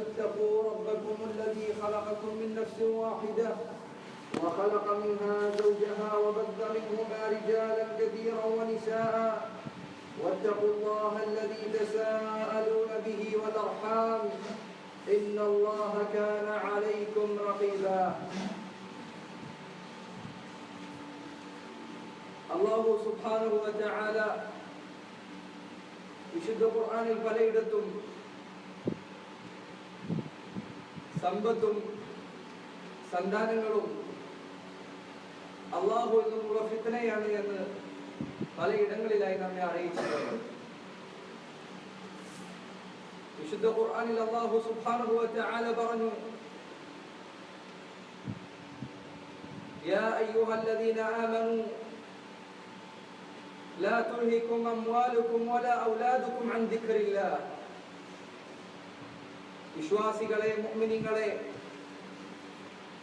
اتقوا ربكم الذي خلقكم من نفس واحدة وخلق منها زوجها وبث منهما رجالا كثيرا ونساء واتقوا الله الذي تساءلون به والأرحام إن الله كان عليكم رقيبا. അല്ലാഹു സുബ്ഹാനഹു വ തആല വിശുദ്ധ ഖുർആനിൽ പലയിടത്തും സമ്പത്തും സന്താനങ്ങളും അല്ലാഹുവിൽ നിന്നുള്ള ഫിത്നയാണ് എന്ന് പലയിടങ്ങളിലായി നമ്മെ അറിയിച്ചിട്ടുണ്ട്. വിശുദ്ധ ഖുർആനിൽ അല്ലാഹു സുബ്ഹാനഹു വ തആല പറഞ്ഞു, യാ അയ്യുഹല്ലദീന ആമനൂ لا تلهكم أموالكم ولا أولادكم عن ذكر الله. വിശ്വാസികളെ, മുഅ്മിനീങ്ങളെ,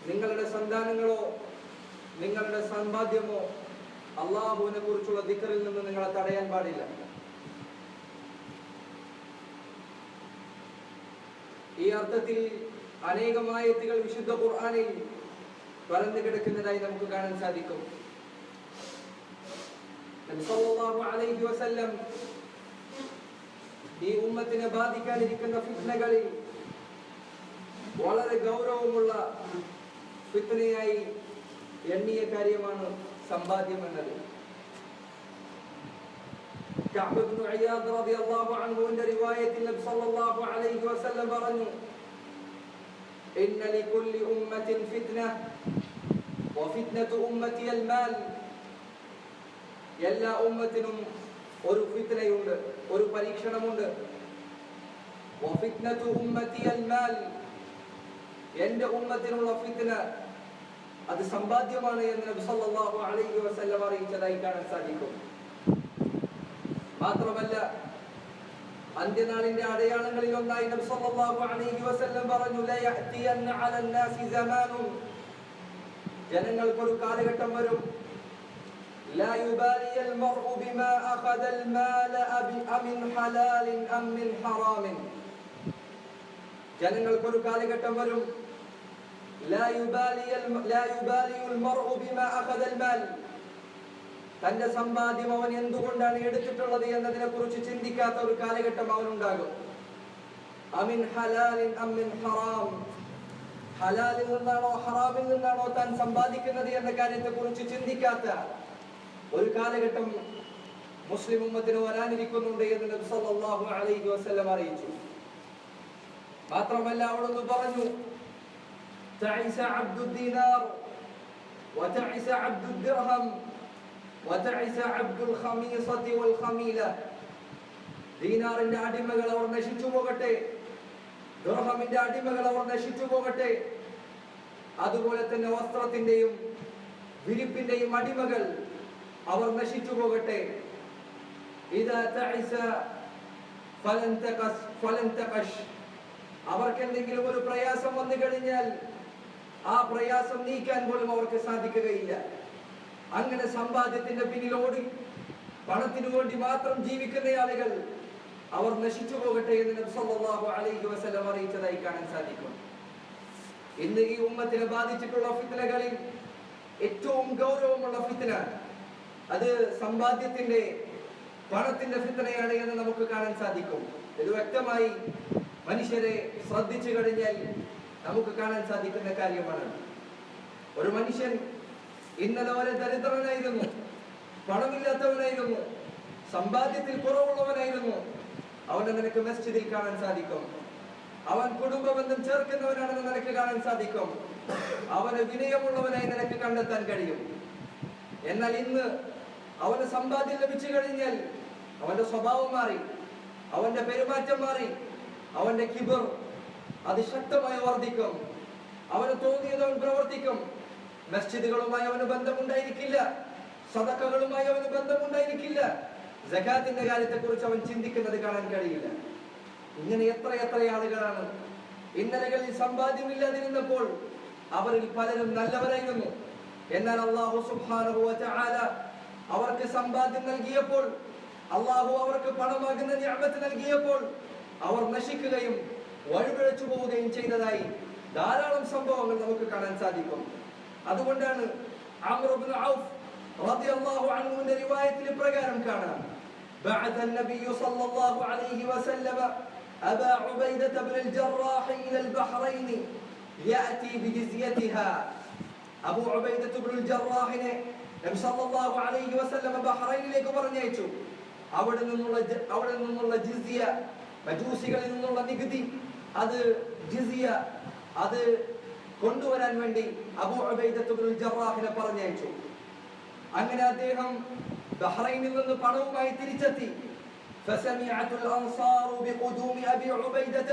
നിങ്ങളുടെ സന്താനങ്ങളോ നിങ്ങളുടെ സമ്പാദ്യമോ അല്ലാഹുവിനെ കുറിച്ചുള്ള ദിക്റിൽ നിന്ന് നിങ്ങളെ തടയാൻ പാടില്ല. ഈ അർത്ഥത്തിൽ അനേകം ആയത്തുകൾ വിശുദ്ധ ഖുർആനിൽ പരന്നു കിടക്കുന്നതായി നമുക്ക് കാണാൻ സാധിക്കും. നബി സല്ലല്ലാഹു അലൈഹി വസല്ലം ഈ ഉമ്മത്തിനെ ബാധിക്കാനിരിക്കുന്ന ഫിത്നകളിൽ വളരെ ഗൗരവമുള്ള ഫിത്നയായി എണ്ണിയ കാര്യമാണ് സമ്പാദ്യം എന്നത്. കഅബ് ഇബ്നു ഇയാദ് റളിയല്ലാഹു അൻഹുവിന്റെ റിവായത്തിൽ നബി സല്ലല്ലാഹു അലൈഹി വസല്ലം പറഞ്ഞു, ഇന്ന ലികുല്ലി ഉമ്മത്തിൻ ഫിത്ന വഫിത്നതു ഉമ്മതി അൽമാൽ. എല്ലാ ഉമ്മത്തിനും ഒരു ഫിത്നയുണ്ട്, ഒരു പരീക്ഷണമുണ്ട്. വഫിത്നതു ഉമ്മതി അൽമാൽ. എൻ്റെ ഉമ്മത്തിനുള്ള ഫിത്ന അത് സമ്പാദ്യമാണ് എന്ന് നബി സല്ലല്ലാഹു അലൈഹി വസല്ലം അറിയിച്ചതായി കാണാൻ സാധിക്കും. മാത്രമല്ല, അന്ത്യനാളിന്റെ അടയാളങ്ങളിൽ ഒന്നായി നബി സല്ലല്ലാഹു അലൈഹി വസല്ലം പറഞ്ഞു, ലാ യഅതിയന്ന അലൻ നാസി സമാനുൻ. ജനങ്ങൾക്കൊരു കാലഘട്ടം വരും, لا يبالي المرء بما أخذ المال أمن حلال أم من حرام. ജനങ്ങൾക്കൊരു കാലഘട്ടം വരും, لا يبالي المرء بما أخذ المال. തന്റെ സമ്പാദ്യം അവൻ എന്തുകൊണ്ടാണ് എടുത്തിട്ടുള്ളത് എന്നതിനെ കുറിച്ച് ചിന്തിക്കാത്ത ഒരു കാലഘട്ടം അവനുണ്ടാകും. അമിൻ ഹലാലിൻ അം മിൻ ഹറാം. ഹലാലിൽ നിന്നാണോ ഹറാമിൽ നിന്നാണോ താൻ സമ്പാദിക്കുന്നത് എന്ന കാര്യത്തെ കുറിച്ച് ചിന്തിക്കാത്ത ഒരു കാലഘട്ടം മുസ്ലിം ഉമ്മത്തിന് വരാനിരിക്കുന്നുണ്ട് എന്ന് നബി സല്ലല്ലാഹു അലൈഹി വസല്ലം അറിയിച്ചു. മാത്രമല്ല, അവിടുന്ന് പറഞ്ഞു, തഇസ അബ്ദുദ് ദീനാർ വതഇസ അബ്ദുദ് ദിർഹം വതഇസ അബ്ദുൽ ഖമീസതി വൽ ഖമീല. ദീനാറിന്റെ അടിമകൾ അവർ നശിച്ചു പോകട്ടെ, ദിർഹമിന്റെ അടിമകൾ അവർ നശിച്ചു പോകട്ടെ, അതുപോലെ തന്നെ വസ്ത്രത്തിന്റെയും വിരിപ്പിന്റെയും അടിമകൾ അവർ നശിച്ചു പോകട്ടെ. ഇദാ തഇസ ഫലൻ തഖശ്. അവർക്ക് എന്തെങ്കിലും ഒരു പ്രയാസം വന്നു കഴിഞ്ഞാൽ ആ പ്രയാസം നീക്കാൻ പോലും അവർക്ക് സാധിക്കുകയില്ല. അങ്ങനെ സമ്പാദ്യത്തിന്റെ പിന്നിലോടി പണത്തിനു വേണ്ടി മാത്രം ജീവിക്കുന്ന ആളുകൾ അവർ നശിച്ചു പോകട്ടെ എന്ന് നബി സല്ലല്ലാഹു അലൈഹി വസല്ലം അറിയിച്ചതായി കാണാൻ സാധിക്കും. ഇന്ന് ഈ ഉമ്മത്തിനെ ബാധിച്ചിട്ടുള്ള ഫിത്നകളിൽ ഏറ്റവും ഗൗരവമുള്ള ഫിത്ന അത് സമ്പാദ്യത്തിന്റെ, പണത്തിന്റെ ഫിത്നയാണ് എന്ന് നമുക്ക് കാണാൻ സാധിക്കും. ഇത് വ്യക്തമായി മനുഷ്യരെ ശ്രദ്ധിച്ചു കഴിഞ്ഞാൽ നമുക്ക് കാണാൻ സാധിക്കുന്ന കാര്യമാണ്. ഒരു മനുഷ്യൻ ഇന്നലെ വരെ ദരിദ്രനായിരുന്നു, പണമില്ലാത്തവനായിരുന്നു, സമ്പാദ്യത്തിൽ കുറവുള്ളവനായിരുന്നു. അവനെ നിനക്ക് മസ്ജിദിൽ കാണാൻ സാധിക്കും. അവൻ കുടുംബബന്ധം ചേർക്കുന്നവനാണെന്ന് നിനക്ക് കാണാൻ സാധിക്കും. അവന് വിനയമുള്ളവനായി നിനക്ക് കണ്ടെത്താൻ കഴിയും. എന്നാൽ ഇന്ന് അവന് സമ്പാദ്യം ലഭിച്ചു കഴിഞ്ഞാൽ അവന്റെ സ്വഭാവം മാറി, അവന്റെ പെരുമാറ്റം മാറി, അവന്റെ കിബർ അതിശക്തമായി വർദ്ധിക്കും. അവന് തോന്നിയത് അവൻ പ്രവർത്തിക്കും. മസ്ജിദുകളുമായി അവന് ബന്ധമുണ്ടായിരിക്കില്ല, സദഖകളുമായി അവന് ബന്ധമുണ്ടായിരിക്കില്ല, സകാത്തിന്റെ കാര്യത്തെ കുറിച്ച് അവൻ ചിന്തിക്കുന്നത് കാണാൻ കഴിയില്ല. ഇങ്ങനെ എത്ര ആളുകളാണ് ഇന്നലകളിൽ സമ്പാദ്യമില്ലാതിരുന്നപ്പോൾ അവരിൽ പലരും നല്ലവരായിരുന്നു. എന്നാൽ അല്ലാഹു സുബ്ഹാനഹു വ തആല അവർക്ക് സമ്പാദ്യം നൽകിയപ്പോൾ, അല്ലാഹു അവർക്ക് പണമാകുന്ന നിഅമത്ത് നൽകിയപ്പോൾ അവർ നശിക്കുകയും വഴിപിഴച്ചു പോവുകയും ചെയ്തതായി ധാരാളം സംഭവങ്ങൾ നമുക്ക് കാണാൻ സാധിക്കും. അതുകൊണ്ടാണ് അംർ ഇബ്നു ഔഫ് റളിയല്ലാഹു അൻഹുവിന്റെ റിവായത്തിൽ പ്രകാരം കാണാം, ബഅഥ നബിയ്യു സല്ലല്ലാഹു അലൈഹി വസല്ലമ അബാ ഉബൈദത ഇബ്നുൽ ജറാഹ് ഇലൽ ബഹ്റൈൻ യഅതി ബിജിസിയതിഹാ. അബൂ ഉബൈദത ഇബ്നുൽ ജറാഹിനെ നബി സല്ലല്ലാഹു അലൈഹി വസല്ലമ ബഹ്റൈനിലേക്ക് പറഞ്ഞയച്ചു. അവിടെ നിന്നുള്ള ജിസിയ, മജൂസികളിൽ നിന്നുള്ള നികുതി, അത് ജിസിയ, അത് കൊണ്ടുവരാൻ വേണ്ടി അബൂ ഉബൈദത ഇബ്നുൽ ജറാഹിനെ പറഞ്ഞയച്ചു. അങ്ങനെ അദ്ദേഹം ബഹ്റൈനിൽ നിന്ന് പണവുമായി തിരിച്ചെത്തി. ഫസമിഅത്തുൽ അൻസാറു ബിഖുദൂമി അബീ ഉബൈദത.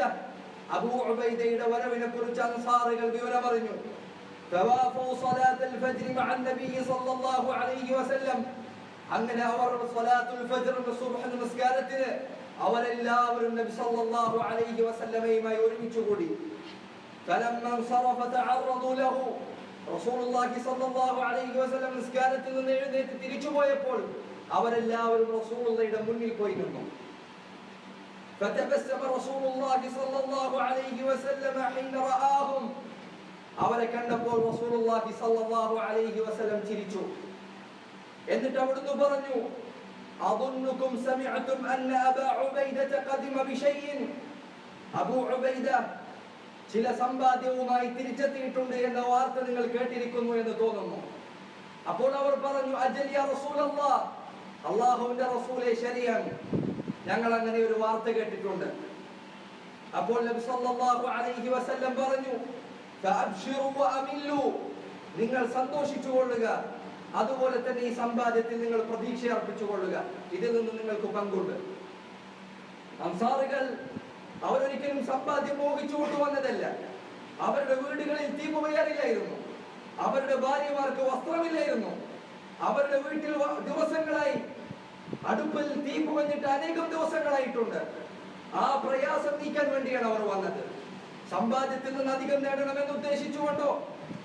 അബൂ ഉബൈദയുടെ വരവിനെ കുറിച്ച് അൻസാറുകൾ വിവരമറിഞ്ഞു. ഫവാഫു സ്വലാത്തുൽ ഫജ്ർ മഅ നബി സല്ലല്ലാഹു അലൈഹി വസല്ലം. അങ്ങനെ അവർ സ്വലാത്തുൽ ഫജ്ർ, സുബ്ഹ് നമസ്കാരത്തിന് അവരെല്ലാവരും നബി സല്ലല്ലാഹു അലൈഹി വസല്ലമയുമായി ഒരുമിച്ച് കൂടി. ഫലമ്മ സറഫ തഅറദു ലഹു. റസൂലുള്ളാഹി സ്വല്ലല്ലാഹു അലൈഹി വസല്ലം നിസ്കാരത്തിൽ നിന്ന് എഴുന്നേറ്റ് തിരിച്ചു പോയപ്പോൾ അവരെല്ലാവരും റസൂലുള്ളാഹിയുടെ മുന്നിൽ പോയി നിന്നു. ഫതബസ്സമ റസൂലുള്ളാഹി സ്വല്ലല്ലാഹു അലൈഹി വസല്ലം ഹീന റആഹും. അവരെ കണ്ടപ്പോൾ റസൂലുള്ളാഹി സ്വല്ലല്ലാഹു അലൈഹി വസല്ലം ചിരിച്ചു. എന്നിട്ട് അവിടുന്ന് പറഞ്ഞു, അദുന്നുകും സമിഅതും അന്ന അബാ ഉബൈദത ഖദിമ ബിശൈഇൻ. അബൂ ഉബൈദ ചില സമ്പാദ്യവുമായി തിരിച്ചെത്തിയിട്ടുണ്ട് എന്ന വാർത്ത നിങ്ങൾ കേട്ടിരിക്കുന്നു എന്ന് തോന്നുന്നു. അപ്പോൾ അവർ പറഞ്ഞു, അജൽ യാ റസൂലല്ലാഹ്, അല്ലാഹുവിന്റെ റസൂലേ, ശരിയാണ്, ഞങ്ങൾ അങ്ങനെ ഒരു വാർത്ത കേട്ടിട്ടുണ്ട്. അപ്പോൾ നബി സല്ലല്ലാഹു അലൈഹി വസല്ലം പറഞ്ഞു, ഫഅബ്ശിറു വഅമില്ലു, നിങ്ങൾ സന്തോഷിച്ചുകൊള്ളുക, അതുപോലെ തന്നെ ഈ സമ്പാദ്യത്തിൽ നിങ്ങൾ പ്രതീക്ഷ അർപ്പിച്ചുകൊള്ളുക, ഇതിൽ നിന്ന് നിങ്ങൾക്ക് പങ്കുണ്ട്. അൻസാറുകൾ അവരൊരിക്കലും സമ്പാദ്യം മോഹിച്ചു കൊണ്ടുവന്നതല്ല. അവരുടെ വീടുകളിൽ തീ പുകയാറില്ലായിരുന്നു, അവരുടെ ഭാര്യമാർക്ക് വസ്ത്രമില്ലായിരുന്നു, അവരുടെ വീട്ടിൽ ദിവസങ്ങളായി അടുപ്പിൽ തീ പുകഞ്ഞിട്ട് അനേകം ദിവസങ്ങളായിട്ടുണ്ട്. ആ പ്രയാസം നീക്കാൻ വേണ്ടിയാണ് അവർ വന്നത്. സമ്പാദ്യത്തിൽ നിന്ന് അധികം നേടണമെന്ന് ഉദ്ദേശിച്ചുകൊണ്ടോ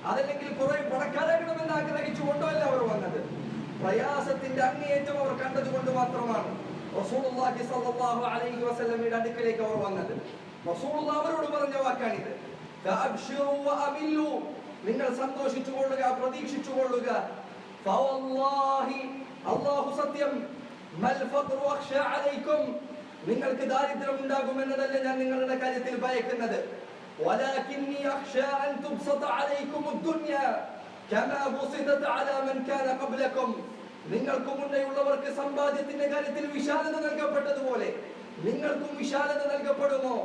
അതല്ലെങ്കിൽ കുറെ പണക്കാരാകണമെന്ന് ആഗ്രഹിച്ചുകൊണ്ടോ അല്ല അവർ വന്നത്. പ്രയാസത്തിന്റെ അങ്ങേയറ്റം അവർ കണ്ടതുകൊണ്ട് മാത്രമാണ് റസൂലുള്ളാഹി സ്വല്ലല്ലാഹു അലൈഹി വസല്ലമയുടെ അടുക്കലേക്ക് അവർ വന്നത്. റസൂലുള്ളാഹി അവരോട് പറഞ്ഞ വാക്കാണിത്, ഫഅബ്ശിറു വഅമില്ലു, നിങ്ങൾ സന്തോഷിച്ചുകൊള്ളുക, പ്രതീക്ഷിച്ചുകൊള്ളുക. ഫവല്ലാഹി, അല്ലാഹു സത്യം, മൽ ഫഖ്റു അഖ്ശാ അലൈക്കും, നിങ്ങൾക്ക് ദാരിദ്ര്യം ഉണ്ടാകുമെന്നതല്ല ഞാൻ നിങ്ങളുടെ കാര്യത്തിൽ ഭയക്കുന്നത്. വലാകിന്നി അഖ്ശാ അൻ തുബ്സത അലൈക്കും അദ്ദുനിയ കമാ ബുസിതത അലാ മൻ കാന ഖബ്ലക്കും. നിങ്ങൾക്ക് മുന്നേയുള്ളവർക്ക് സമ്പാദ്യത്തിന്റെ കാര്യത്തിൽ വിശാലത നൽകപ്പെട്ടതുപോലെ നിങ്ങൾക്കും വിശാലത നൽകപ്പെടുമോ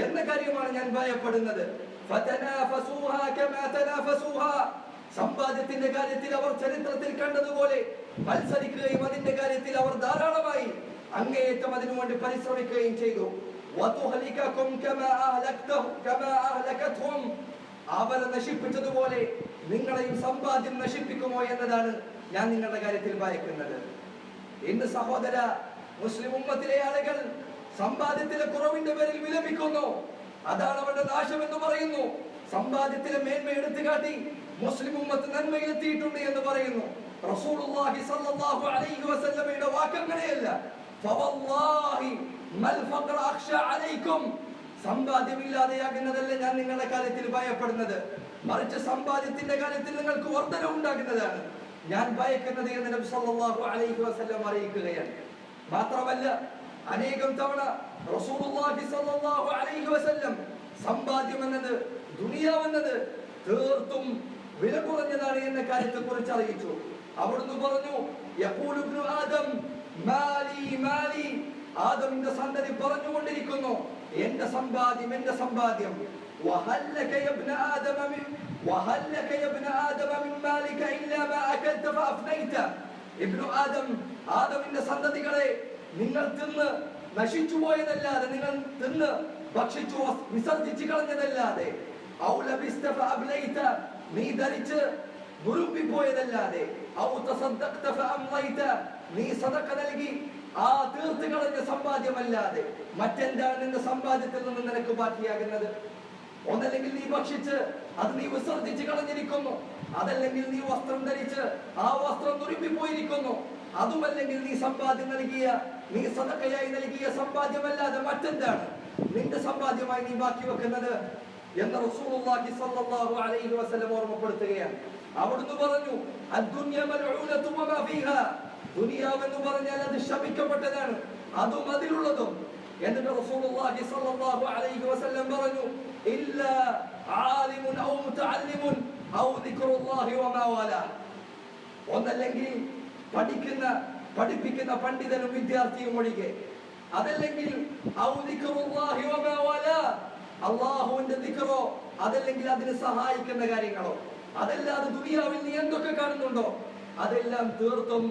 എന്ന കാര്യമാണ് ഞാൻ ഭയപ്പെടുന്നത്. ഫതനാഫസുഹാ കമാ തനാഫസുഹാ, സമ്പാദ്യത്തിന്റെ കാര്യത്തിൽ അവർ ചരിത്രത്തിൽ കണ്ടതുപോലെ മത്സരിക്കുകയും അതിന്റെ കാര്യത്തിൽ അവർ ധാരാളമായി അങ്ങേയറ്റം അതിനുവേണ്ടി പരിശ്രമിക്കുകയും ചെയ്തു. വതുഹലികകും കമാ അഹ്ലകത്ഹും, അവരെ നശിപ്പിച്ചതുപോലെ നിങ്ങളെയും സമ്പാദ്യം നശിപ്പിക്കുമോ എന്നതാണ് ഞാൻ നിങ്ങളുടെ കാര്യത്തിൽ ഭയക്കുന്നത്. ഇന്ന് സഹോദര, മുസ്ലിം ഉമ്മത്തിലെ ആളുകൾ സമ്പാദ്യത്തിലെ കുറവിന്റെ പേരിൽ വിലപിക്കുന്നു. അതാണ് അവരുടെ നാശം എന്ന് പറയുന്നു. സമ്പാദ്യത്തിലെ മേന്മ എടുത്തു കാട്ടി മുസ്ലിം ഉമ്മത്ത് നന്മയിലെത്തിയിട്ടുണ്ട് എന്ന് പറയുന്നു. റസൂലുള്ളാഹി സ്വല്ലല്ലാഹു അലൈഹി വസല്ലമയുടെ വാക്കങ്ങനെയല്ല. ഫവല്ലാഹി മൽ ഫഖ്റ അഖ്ശാ അലൈക്കും, സമ്പാദ്യമില്ലാതെയാകുന്നതല്ല ഞാൻ നിങ്ങളുടെ കാര്യത്തിൽ ഭയപ്പെടുന്നത്, മറിച്ച് സമ്പാദ്യത്തിന്റെ കാര്യത്തിൽ നിങ്ങൾക്ക് വർധന ഉണ്ടാകുന്നതാണ് ഞാൻ ഭയക്കുന്നത് എന്ന് നബി സല്ലല്ലാഹു അലൈഹി വസല്ലം അറിയിക്കുകയാണ്. മാത്രമല്ല, അനേകം തവണ റസൂലുള്ളാഹി സ്വല്ലല്ലാഹു അലൈഹി വസല്ലം സമ്പാദ്യം എന്നത്, ദുനിയാവെന്നത് തീർത്തും വില കുറഞ്ഞതാണ് എന്ന കാര്യത്തെ കുറിച്ച് അറിയിച്ചു. അവിടുന്ന് പറഞ്ഞു, യഖൂലു ഇബ്നു ആദം മാലി മാലി, ആദമിന്റെ സന്തതി പറഞ്ഞുകൊണ്ടിരിക്കുന്നു, എന്റെ സമ്പാദ്യം, എന്റെ സമ്പാദ്യം. വഹല്ലക യബ്ന ആദമ മിൻ വഹല്ലക യബ്ന ആദമ മിൻ മാലിക ഇല്ലാ മാ അകൽത ഫഅഫ്നൈത. ഇബ്നു ആദം, ആദമിന്റെ സന്തതികളെ, നിങ്ങൾ തിന്ന് നശിച്ചു പോയതല്ലാതെ, നിങ്ങൾ തിന്ന് ഭക്ഷിച്ചു വിസർജിച്ചു കളഞ്ഞതല്ലാതെ, ഔ ലബിസ്ത ഫഅബ്ലൈത, നീ ധരിച്ച് മുറുമ്പിപ്പോയതല്ലാതെ, ഔ തസദ്ദഖ്ത ഫഅംളൈത, നീ സദഖ നൽകി ആ തീർത്ത് കളഞ്ഞ സമ്പാദ്യമല്ലാതെ മറ്റെന്താണ് നിന്റെ സമ്പാദ്യത്തിൽ നിന്ന് നിനക്ക് ബാക്കിയാകുന്നത്? ഒന്നല്ലെങ്കിൽ നീ ഭക്ഷിച്ച് അത് നീ വിസർജിച്ച് കളഞ്ഞിരിക്കുന്നു, അതല്ലെങ്കിൽ നീ വസ്ത്രം ധരിച്ച് ആ വസ്ത്രം തുരുമ്പിപ്പോയിരിക്കുന്നു, അതുമല്ലെങ്കിൽ നീ സമ്പാദ്യം നൽകിയ, നീ സദഖയായി നൽകിയ സമ്പാദ്യമല്ലാതെ മറ്റെന്താണ്? നിന്റെ സമ്പാദ്യമായി നീ ബാക്കി വെക്കുന്നത് എന്ന് റസൂലുള്ളാഹി സ്വല്ലല്ലാഹു അലൈഹി വസല്ലം ഓർമ്മപ്പെടുത്തുകയാണ്. അവിടുന്ന് പറഞ്ഞു, അദ്ദുനിയ മൽഊനതു വമാ ഫീഹാ, ദുനിയാവ് എന്ന് പറഞ്ഞാൽ അത് ശപിക്കപ്പെട്ടതാണ്, അതും അതിലുള്ളതും. എന്നിട്ട് റസൂലുള്ളാഹി സ്വല്ലല്ലാഹു അലൈഹി വസല്ലം പറഞ്ഞു, ഇല്ലാ ആലിമുൻ ഔ മുതഅല്ലിമുൻ ഔ ദിക്റുല്ലാഹി വമാ വാലാ, ഒന്നല്ലെങ്കിൽ പഠിപ്പിക്കുന്ന പണ്ഡിതനും വിദ്യാർത്ഥിയും ഒഴികെ, അതല്ലെങ്കിൽ ഔ ദിക്റുല്ലാഹി വമാ വാലാ, അല്ലാഹുവിന്റെ ദിക്റോ അതല്ലെങ്കിൽ അതിനെ സഹായിക്കുന്ന കാര്യങ്ങളോ, അതല്ലാതെ ദുനിയാവിൽ നീ എന്തൊക്കെ കാണുന്നുണ്ടോ അതെല്ലാം തീർത്തും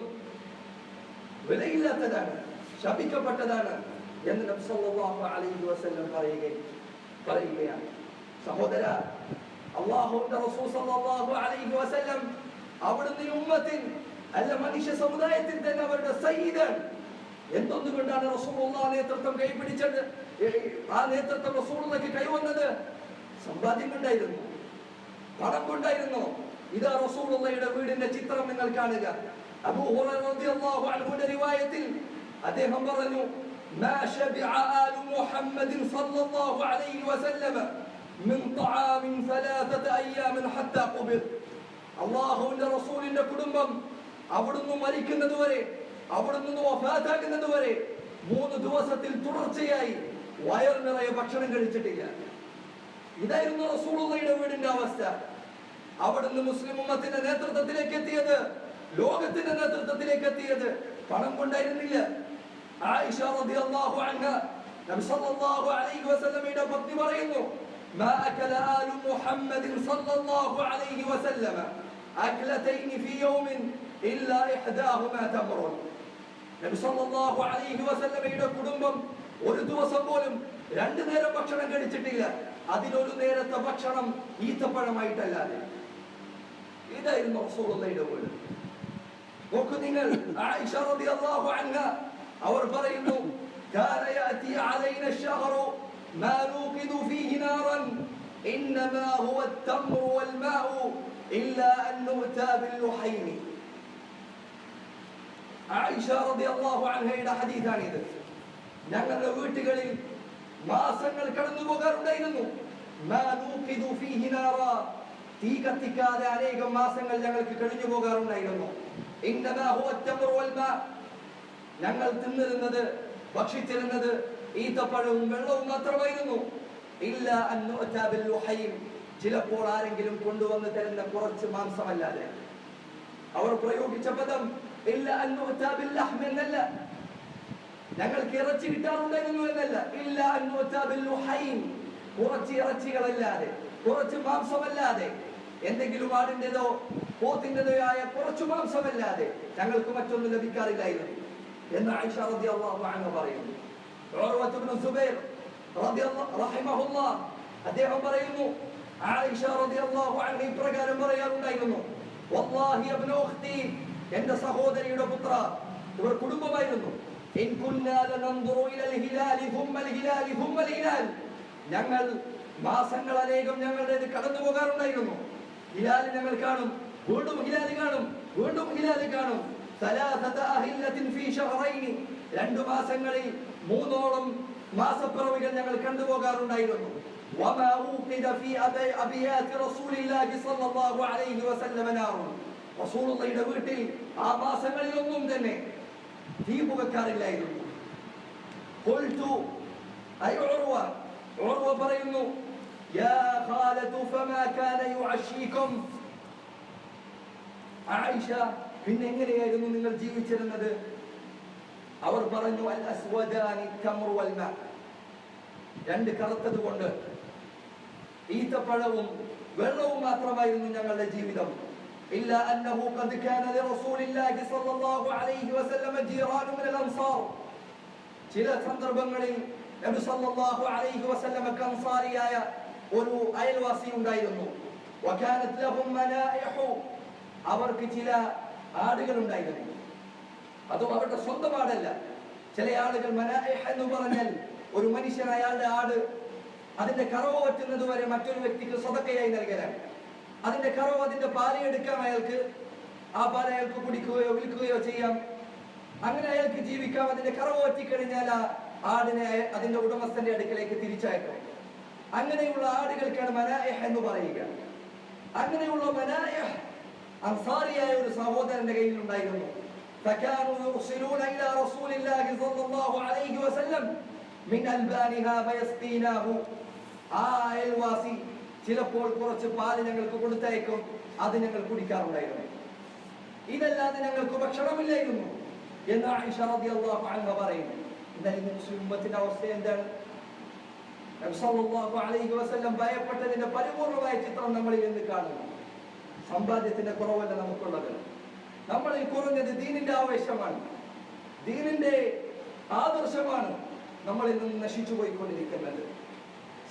വിലയില്ലാത്തതാണ്, ശപിക്കപ്പെട്ടതാണ് എന്ന് നബി സല്ലല്ലാഹു അലൈഹി വസല്ലം പറയുകയാണ്. സഹോദര, അല്ലാഹുവിന്റെ റസൂൽ സല്ലല്ലാഹു അലൈഹി വസല്ലം അവിടുന്ന് ഉമ്മത്തിൻ അല്ല മനുഷ്യ സമുദായത്തിൽ തന്നെ അവരുടെ സയ്യിദാണ്. എന്തൊന്നുകൊണ്ടാണ് റസൂലുള്ളാഹി നേതൃത്വം കൈപിടിച്ചത്? ആ നേതൃത്വം റസൂലുള്ളാഹിക്ക് കൈവന്നത് സമ്പാദ്യം കൊണ്ടായിരുന്നു, പണം കൊണ്ടായിരുന്നു. ഇതാ റസൂലുള്ളാഹിയുടെ വീടിന്റെ ചിത്രം നിങ്ങൾ കാണുക. അബൂ ഹുറൈറ റളിയല്ലാഹു അൻഹുവിന്റെ റിവായത്തിൽ അദ്ദേഹം പറഞ്ഞു, മാ ശബിഅ ആലു മുഹമ്മദിൻ സല്ലല്ലാഹു അലൈഹി വസല്ലം മിൻ തആമിൻ സലാസത അയ്യാമിൻ ഹത്താ ഖുബിർ. അല്ലാഹുവിന്റെ റസൂലിന്റെ കുടുംബം അവിടുന്ന് മരിക്കുന്നത് വരെ, അവിടുന്ന് വഫാത്താകുന്നത് വരെ 3 ദിവസത്തിൽ തുടർച്ചയായി വയർ നിറയെ ഭക്ഷണം കഴിച്ചിട്ടില്ല. ഇതായിരുന്നു റസൂലുള്ളാഹിയുടെ വീടിന്റെ അവസ്ഥ. അവിടുന്ന് മുസ്ലിം ഉമ്മത്തിന്റെ നേതൃത്വത്തിലേക്ക് എത്തിയത്, ലോകത്തിന്റെ നേതൃത്വത്തിലേക്ക് എത്തിയത് പണം കൊണ്ടായിരുന്നില്ല. ആയിഷ റളിയല്ലാഹു അൻഹ നബി സല്ലല്ലാഹു അലൈഹി വസല്ലമയുടെ പത്നി പറയുന്നു, മാ അകല ആലു മുഹമ്മദിൻ സല്ലല്ലാഹു അലൈഹി വസല്ലമ അക്ലതൈൻ ഫീ യൗമിൻ ഇല്ലാ ഇഹ്ദാഹുമാ തംറുൻ. നബി സല്ലല്ലാഹു അലൈഹി വസല്ലമയുടെ കുടുംബം ഒരു ദിവസം പോലും 2 നേരം ഭക്ഷണം കഴിച്ചിട്ടില്ല. അതിലൊരു നേരത്തെ ഭക്ഷണം ഈത്തപ്പഴമായിട്ടല്ലാതെ. ഇതായിരുന്നു റസൂലുള്ളാഹിയുടെ വീട്. നോക്കൂ നിങ്ങൾ, ആയിഷ റളിയല്ലാഹു അൻഹ അവർ പറയുന്നു, കാന യഅതി അലൈന അശ്ശഹറു മാ നൂഖിദു ഫീഹി നാറൻ ഇന്നമാ ഹുവ അത്തംറു വൽ മാഉ ഇല്ലാ അൻ നുഅതാ ബിൽ ലുഹൈൻ. ആയിഷ റളിയല്ലാഹു അൻഹയുടെ ഹദീസാണിത്. ഞങ്ങളുടെ വീടുകളിൽ മാസങ്ങൾ കടന്നു പോകാറുണ്ടായിരുന്നു. മാ നൂഖിദു ഫീഹി നാറ, തീ കത്തിക്കാതെ അനേകം മാസങ്ങൾ ഞങ്ങൾക്ക് കഴിഞ്ഞു പോകാറുണ്ടായിരുന്നു. ഇന്നമാ ഹുവ അത്തംറു വൽ മാ, ഞങ്ങൾ തിന്നിരുന്നത് ഭക്ഷിച്ചിരുന്നത് ഈത്തപ്പഴവും വെള്ളവും മാത്രമായിരുന്നു. ഇല്ലാ അൻ നുഅതാ ബിൽ ലുഹൈൻ, ചിലപ്പോൾ ആരെങ്കിലും കൊണ്ടുവന്ന് തരുന്ന കുറച്ച് മാംസമല്ലാതെ. അവർ പ്രയോഗിച്ച പദം ഇല്ലാ അൻ നുഅതാ ബിൽ ലഹ്ം എന്നല്ല, ഞങ്ങൾക്ക് ഇറച്ചി കിട്ടാറുണ്ടായിരുന്നു എന്നല്ല. ഇല്ലാ അൻ നുഅതാ ബിൽ ലുഹൈൻ, കുറച്ച് ഇറച്ചികളല്ലാതെ, കുറച്ച് മാംസമല്ലാതെ, എന്തെങ്കിലും ആടിൻ്റെതോ പോത്തിൻ്റെതോ ആയ കുറച്ചു മാംസമല്ലാതെ ഞങ്ങൾക്ക് മറ്റൊന്നും ലഭിക്കാറില്ലായിരുന്നു എന്ന് ആയിഷ റളിയല്ലാഹു അൻഹ പറയുന്നു. ഉർവത്ത് ഇബ്നു സുബൈർ റഹിമഹുല്ലാഹ് അദ്ദേഹം പറയുന്നു, ആയിഷ റളിയല്ലാഹു അൻഹ ഇപ്രകാരം പറയാറുണ്ടായിരുന്നു, വല്ലാഹി ഇബ്നു ഉഖ്തി, എന്റെ സഹോദരിയുടെ പുത്ര, ഇവർ കുടുംബമായിരുന്നു. ഇൻ കുന്നാ ലനൻദുറു ഇലൽ ഹിലാലി തുമ്മൽ ഹിലാലി തുമ്മൽ ഹിലാൽ, ഞങ്ങൾ മാസങ്ങൾ അനേകം ഞങ്ങളുടേത് കടന്നു പോകാറുണ്ടായിരുന്നു. ഹിലാൽ ഞങ്ങൾ കാണും, വീണ്ടും ഹിലാൽ കാണും, വീണ്ടും ഹിലാൽ കാണും. സലാസത അഹില്ലത്തിൻ ഫീ ശഹറൈൻ, 2 മാസങ്ങളിൽ 3ഓളം മാസപ്പിറവികൾ ഞങ്ങൾ കണ്ടുപോകാറുണ്ടായിരുന്നു. വമാ ഊഖിദ ഫീ അബിയാതി റസൂലില്ലാഹി സ്വല്ലല്ലാഹു അലൈഹി വസല്ലം നാറുൻ, റസൂലുള്ളാഹിയുടെ വീട്ടിൽ ആ മാസങ്ങളിലൊന്നും തന്നെ തീ പുകക്കാറില്ലായിരുന്നു. ഖുൽതു ഐ ഉർവ പറയുന്നു, യാ ഖാലതു ഫമാ കാന യുഅശീകും, ആയിഷ പിന്നെ എങ്ങനെയായിരുന്നു നിങ്ങൾ ജീവിച്ചിരുന്നത്? അവർ പറഞ്ഞു, അൽ അസ്വദാനി തംറു വൽ മാ, 2 കറുത്തത് കൊണ്ട് ഈത്തപ്പഴവും വെള്ളവും മാത്രമായിരുന്നു ഞങ്ങളുടെ ജീവിതം. ഇല്ല അന്നഹു ഖദ് കാന ലിറസൂലില്ലാഹി സ്വല്ലല്ലാഹു അലൈഹി വസല്ലം ജീറാനു മിനൽ അൻസാർ, ചില സന്ദർഭങ്ങളിൽ നബി സല്ലല്ലാഹു അലൈഹി വസല്ലം അൻസാരിയായ ഒരു അയൽവാസി ഉണ്ടായിരുന്നു. വകാനത് ലഹും മനാഇഹു, അവർക്ക് ചില ആടുകൾ ഉണ്ടായിരുന്നു. അതും അവരുടെ സ്വന്തം ആടല്ല. ചില ആളുകൾ മനാഇഹ് എന്ന് പറഞ്ഞാൽ ഒരു മനുഷ്യൻ അയാളുടെ ആട് അതിന്റെ കറവ് പറ്റുന്നത് വരെ മറ്റൊരു വ്യക്തിക്ക് സ്വതക്കയായി നൽകലാണ്. അതിന്റെ കറവ്, അതിന്റെ പാല് എടുക്കാം അയാൾക്ക്, ആ പാല് അയാൾക്ക് കുടിക്കുകയോ വിൽക്കുകയോ ചെയ്യാം, അങ്ങനെ അയാൾക്ക് ജീവിക്കാം. അതിന്റെ കറവ് പറ്റിക്കഴിഞ്ഞാൽ ആ ആടിനെ അതിന്റെ ഉടമസ്ഥന്റെ അടുക്കലേക്ക് തിരിച്ചയക്കും. അങ്ങനെയുള്ള ആടുകൾക്കാണ് മനായിഹ് എന്ന് പറയുക. അങ്ങനെയുള്ള മനായിഹ് അൻസാരിയായ ഒരു സഹോദരന്റെ കയ്യിൽ ഉണ്ടായിരുന്നു. فكانوا يرسلون إلى رسول الله صلى الله عليه وسلم من ألبانها فيسقيناه. ആ അയൽവാസി ചിലപ്പോൾ കുറച്ച് പാല് ഞങ്ങൾക്ക് കൊടുത്തയക്കും, അത് ഞങ്ങൾ കുടിക്കാറുണ്ടായിരുന്നു. ഇതല്ലാതെ ഞങ്ങൾക്ക് ഭക്ഷണമില്ലായിരുന്നു എന്ന് ആയിഷ റളിയല്ലാഹു അൻഹ പറയുന്നു. എന്നാൽ ഇന്ന് മുസ്ലിം ഉമ്മത്തിന്റെ അവസ്ഥ എന്താണ്? നബി സല്ലല്ലാഹു അലൈഹി വസല്ലം ഭയപ്പെട്ടതിന്റെ പരിപൂർണമായ ചിത്രം നമ്മളിൽ നിന്ന് കാണുന്നു. സമ്പാദ്യത്തിന്റെ കുറവല്ല നമുക്കുള്ളത്. നമ്മളിൽ കുറഞ്ഞത് ദീനിന്റെ ആവേശമാണ്, ദീനിന്റെ ആദർശമാണ് നമ്മളിൽ നിന്ന് നശിച്ചു പോയിക്കൊണ്ടിരിക്കുന്നത്.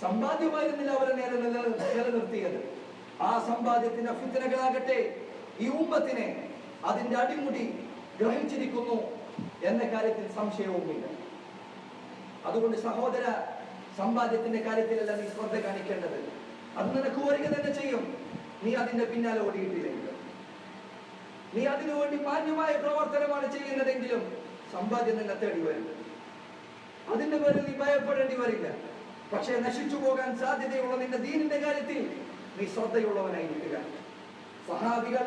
സമ്പാദ്യമായിരുന്നില്ല അവരെ നിലനിർത്തിയത്. ആ സമ്പാദ്യത്തിന്റെ ഫിത്നകളാകട്ടെ ഈ ഉമ്മത്തിനെ അതിന്റെ അടിമുടി ഗ്രഹിച്ചിരിക്കുന്നു എന്ന കാര്യത്തിൽ സംശയവുമില്ല. അതുകൊണ്ട് സഹോദര, സമ്പാദ്യത്തിന്റെ കാര്യത്തിലല്ല നീ ശ്രദ്ധ കാണിക്കേണ്ടത്. അത് നിനക്ക് വരിക തന്നെ ചെയ്യും. നീ അതിന്റെ പിന്നാലെ ഓടിയിട്ടില്ലെങ്കിൽ, നീ അതിനുവേണ്ടി മാന്യമായ പ്രവർത്തനമാണ് ചെയ്യുന്നതെങ്കിലും സമ്പാദ്യം നിന്നെ തേടി വരും. അതിന്റെ പേരിൽ നീ ഭയപ്പെടേണ്ടി വരില്ല. പക്ഷേ നശിച്ചു പോകാൻ സാധ്യതയുള്ള നിന്റെ ദീനിന്റെ കാര്യത്തിൽ നീ ശ്രദ്ധയുള്ളവനായിരിക്കുക. സഹാബികൾ,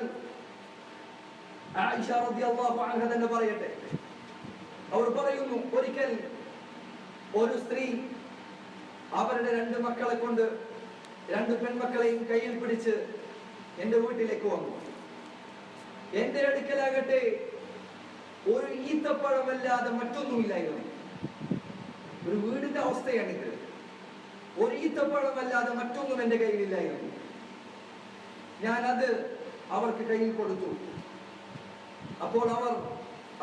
ആയിഷ റളിയല്ലാഹു അൻഹ തന്നെ പറയട്ടെ, അവർ പറയുന്നു, ഒരിക്കൽ ഒരു സ്ത്രീ അവരുടെ 2 മക്കളെ കൊണ്ട് 2 പെൺമക്കളെയും കയ്യിൽ പിടിച്ച് എന്റെ വീട്ടിലേക്ക് വന്നു. എന്റെ അടുക്കലാകട്ടെ ഒരു ഈത്തപ്പഴമല്ലാതെ മറ്റൊന്നുമില്ലായിരുന്നു. ഒരു വീടിന്റെ അവസ്ഥയാണിത്. ഒരു ഈത്തപ്പഴമല്ലാതെ മറ്റൊന്നും എന്റെ കയ്യിലില്ലായിരുന്നു. ഞാൻ അത് അവർക്ക് കയ്യിൽ കൊടുത്തു. അപ്പോൾ അവർ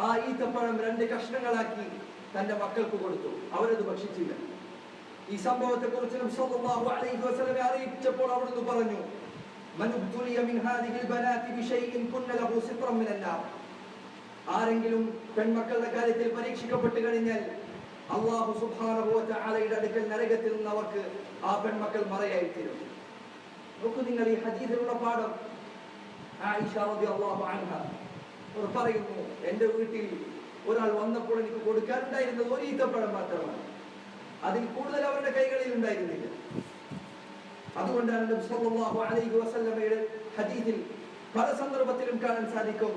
ആ ഈത്തപ്പഴം 2 കഷ്ണങ്ങളാക്കി തന്റെ മക്കൾക്ക് കൊടുത്തു. അവരത് ഭക്ഷിച്ചില്ല. ഈ സംഭവത്തെ കുറിച്ച് നബി സല്ലല്ലാഹു അലൈഹി വസല്ലം അറിയിച്ചപ്പോൾ അവിടുന്ന് പറഞ്ഞു, മൻ ഉബ്തുലിയ മിൻ ഹാദിഹിൽ ബനാതി ബിശൈഇൻ കുന്ന ലഹു സിത്റൻ മിനൻ നാർ. ആരെങ്കിലും പെൺമക്കളുടെ കാര്യത്തിൽ പരീക്ഷിക്കപ്പെട്ടു കഴിഞ്ഞാൽ അല്ലാഹു സുബ്ഹാനഹു വ തആലയുടെ അടുക്കൽ നരകത്തിൽ നിന്ന് അവർക്ക് ആ പെൺമക്കൾ മറയായി തീരും. നോക്കൂ നിങ്ങൾ ഈ ഹദീസിലുള്ള പാഠം. ആയിഷ റളിയല്ലാഹു അൻഹ അവർ പറയുന്നു, എന്റെ വീട്ടിൽ ഒരാൾ വന്നപ്പോൾ എനിക്ക് കൊടുക്കാനുണ്ടായിരുന്നത് ഒരു ഈത്തപ്പഴം മാത്രമാണ്. അതിൽ കൂടുതൽ അവരുടെ കൈകളിൽ ഉണ്ടായിരുന്നില്ല. അതുകൊണ്ടാണ് നബി സല്ലല്ലാഹു അലൈഹി വസല്ലമയുടെ ഹദീസിൽ പല സന്ദർഭത്തിലും കാണാൻ സാധിക്കും,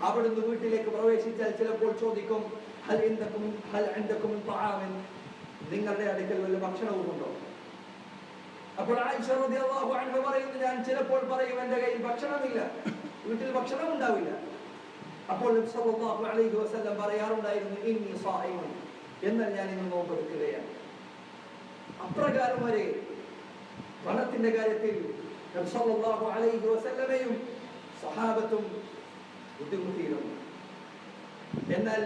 അവിടുന്ന് വീട്ടിലേക്ക് പ്രവേശിച്ചാൽ ചിലപ്പോൾ ചോദിക്കും, ഹൽ ഇൻദകും തആമൻ, നിങ്ങളുടെ അടുക്കൽ വല്ല ഭക്ഷണവും ഉണ്ടോ? അപ്പോൾ ആയിഷ റളിയല്ലാഹു അൻഹ പറയുന്നു, ഞാൻ ചിലപ്പോൾ പറയും എന്റെ കയ്യിൽ ഭക്ഷണമില്ല, വീട്ടിൽ ഭക്ഷണം ഉണ്ടാവില്ല. അപ്പോൾ നബി സല്ലല്ലാഹു അലൈഹി വസല്ലം പറയാറുണ്ടായിരുന്നു, ഇന്നി സായിമുൻ, എന്നാൽ ഞാൻ ഇന്ന് നോമ്പെടുക്കുകയാണ്. അപ്രകാരം വരെ പണത്തിന്റെ കാര്യത്തിൽ നബി സല്ലല്ലാഹു അലൈഹി വസല്ലമയും സഹാബത്തും ബുദ്ധിമുട്ടിയിരുന്നു. എന്നാൽ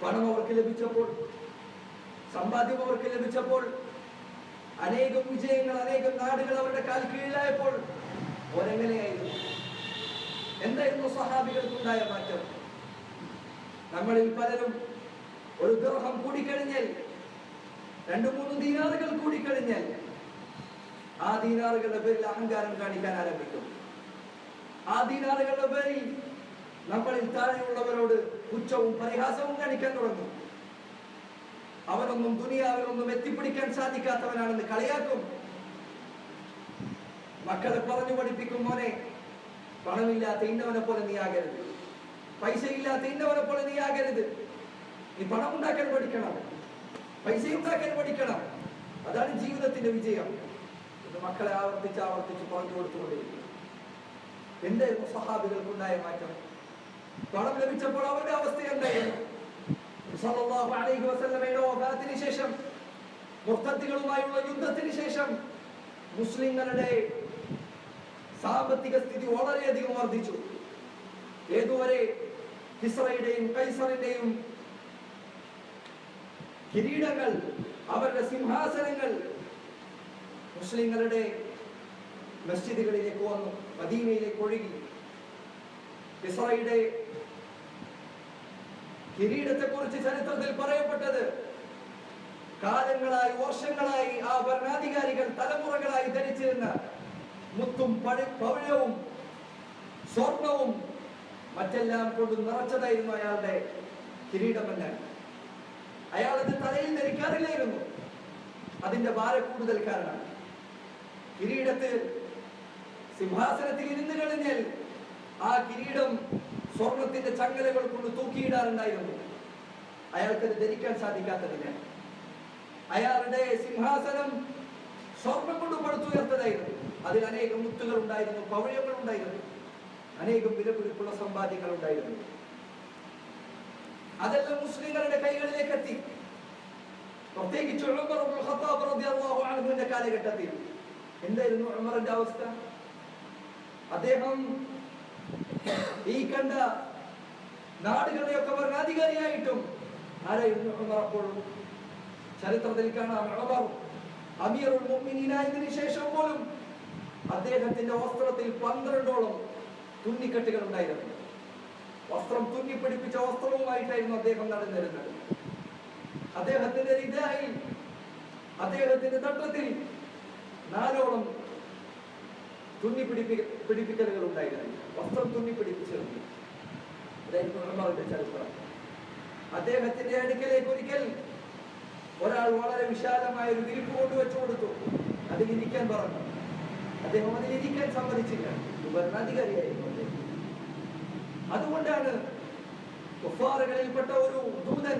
പണം അവർക്ക് ലഭിച്ചപ്പോൾ, സമ്പാദ്യം അവർക്ക് ലഭിച്ചപ്പോൾ, അനേകം വിജയങ്ങൾ, അനേകം നാടുകൾ അവരുടെ കാൽ കീഴിലായപ്പോൾ ഒരെങ്ങനെയായിരുന്നു? എന്തായിരുന്നു സഹാബികൾക്കുണ്ടായ മാറ്റം? നമ്മളിൽ പലരും ഒരു ദിർഹം കൂടിക്കഴിഞ്ഞാൽ, 2-3 ദീനാറുകൾ കൂടിക്കഴിഞ്ഞാൽ ആ ദീനാറുകളുടെ പേരിൽ അഹങ്കാരം കാണിക്കാൻ ആരംഭിക്കും. ആ ദീനാറുകളുടെ പേരിൽ നമ്മളിൽ താഴെയുള്ളവരോട് പുച്ഛവും പരിഹാസവും കാണിക്കാൻ തുടങ്ങും. അവനൊന്നും ദുനിയാവിലൊന്നും എത്തിപ്പിടിക്കാൻ സാധിക്കാത്തവനാണെന്ന് കളിയാക്കും. മക്കളെ പറഞ്ഞു പഠിപ്പിക്കും, മോനെ, പണമില്ലാത്ത ഇന്നവനെ പോലെ നീ ആകരുത്, പൈസ ഇല്ലാത്ത ഇന്നവനെ പോലെ നീ ആകരുത്, നീ പണം ഉണ്ടാക്കാൻ പഠിക്കണം, പൈസ ഉണ്ടാക്കാൻ പഠിക്കണം, അതാണ് ജീവിതത്തിന്റെ വിജയം എന്ന് മക്കളെ ആവർത്തിച്ച് പറഞ്ഞു കൊടുത്തുകൊണ്ടിരിക്കും. എന്തായിരുന്നു സഹാബികൾക്കുണ്ടായ മാറ്റം? പണം ലഭിച്ചപ്പോൾ അവരുടെ അവസ്ഥ എന്തായിരുന്നു? സല്ലല്ലാഹു അലൈഹി വസല്ലമയുടെ വഫാത്തിന് ശേഷം, മുർത്തദ്ദികളുമായുള്ള യുദ്ധത്തിന് ശേഷം മുസ്ലിങ്ങളുടെ സാമ്പത്തിക സ്ഥിതി വളരെയധികം വർദ്ധിച്ചു. ഏതുവരെ കിസ്റയുടെയും കൈസറിന്റെയും കിരീടങ്ങൾ, അവരുടെ സിംഹാസനങ്ങൾ മുസ്ലിങ്ങളുടെ മസ്ജിദുകളിലേക്ക് വന്നു, മദീനയിലേക്ക് ഒഴുകി. കിസ്റയുടെ കിരീടത്തെ കുറിച്ച് ചരിത്രത്തിൽ പറയപ്പെട്ടത്, കാലങ്ങളായി, വർഷങ്ങളായി ആ ഭരണാധികാരികൾ തലമുറകളായി ധരിച്ചിരുന്ന മുത്തും പവിഴവും സ്വർണവും മറ്റെല്ലാം കൊണ്ട് നിറച്ചതായിരുന്നു അയാളുടെ കിരീടമെന്ന്. അയാൾ അത് തലയിൽ ധരിക്കാറില്ലായിരുന്നു. അതിന്റെ ഭാരം കൂടുതൽ കാരണം കിരീടത്തിൽ സിംഹാസനത്തിൽ ഇരുന്ന് കഴിഞ്ഞാൽ ആ കിരീടം സ്വർണത്തിന്റെ ചങ്ങലകൾ കൊണ്ട് തൂക്കിയിടാറുണ്ടായിരുന്നു. അയാൾക്കത് ധരിക്കാൻ സാധിക്കാത്തതില്ല. അയാളുടെ സിംഹാസനം സ്വർണം കൊണ്ട് പടുത്തുയർത്തതായിരുന്നു. അതിൽ അനേകം മുത്തുകൾ ഉണ്ടായിരുന്നു, പവഴങ്ങൾ ഉണ്ടായിരുന്നു, അനേകം വിലപിടിപ്പുള്ള സമ്പാദ്യങ്ങൾ ഉണ്ടായിരുന്നു. അതെല്ലാം മുസ്ലിങ്ങളുടെ കൈകളിലേക്ക് എത്തി. പ്രത്യേകിച്ച് ഉമർ ഇബ്നുൽ ഖത്താബ് റളിയല്ലാഹു അൻഹുവിന്റെ കാലഘട്ടത്തിൽ എന്തായിരുന്നു ഉമറിന്റെ അവസ്ഥ? അദ്ദേഹം ഈ കണ്ട നാടുകളുടെയൊക്കെ ഭരണാധികാരിയായിട്ടും ആരായിരുന്നു ഉമർ? അപ്പോഴും ചരിത്രത്തിൽ കാണാം, ഉമർ അമീറുൽ മുഅ്മിനീനായതിനു ശേഷം പോലും അദ്ദേഹത്തിന്റെ വസ്ത്രത്തിൽ 12ഓളം തുന്നിക്കെട്ടുകൾ ഉണ്ടായിരുന്നു. വസ്ത്രം തുന്നിപ്പിടിപ്പിച്ച വസ്ത്രവുമായിട്ടായിരുന്നു അദ്ദേഹം നടന്നിരുന്നത്. അദ്ദേഹത്തിന്റെ രിദായിൽ, അദ്ദേഹത്തിന്റെ തട്ടത്തിൽ 4ഓളം പിടിപ്പിക്കലുകൾ ഉണ്ടായിരുന്നു. വസ്ത്രം തുന്നിപ്പിടിപ്പിച്ചിരുന്നു. അതായിരുന്നു ഉമറിന്റെ ചരിത്രം. അദ്ദേഹത്തിന്റെ അടുക്കലേക്ക് ഒരിക്കൽ ഒരാൾ വളരെ വിശാലമായ ഒരു വിരിപ്പ് കൊണ്ടുവച്ചു കൊടുത്തു. അതിലിരിക്കാൻ പറഞ്ഞു. അദ്ദേഹം അതിലിരിക്കാൻ സമ്മതിച്ചില്ല. ഭരണാധികാരിയായിരുന്നു അദ്ദേഹം. അതുകൊണ്ടാണ് കുഫാറുകളിൽപ്പെട്ട ഒരു ദൂതൻ,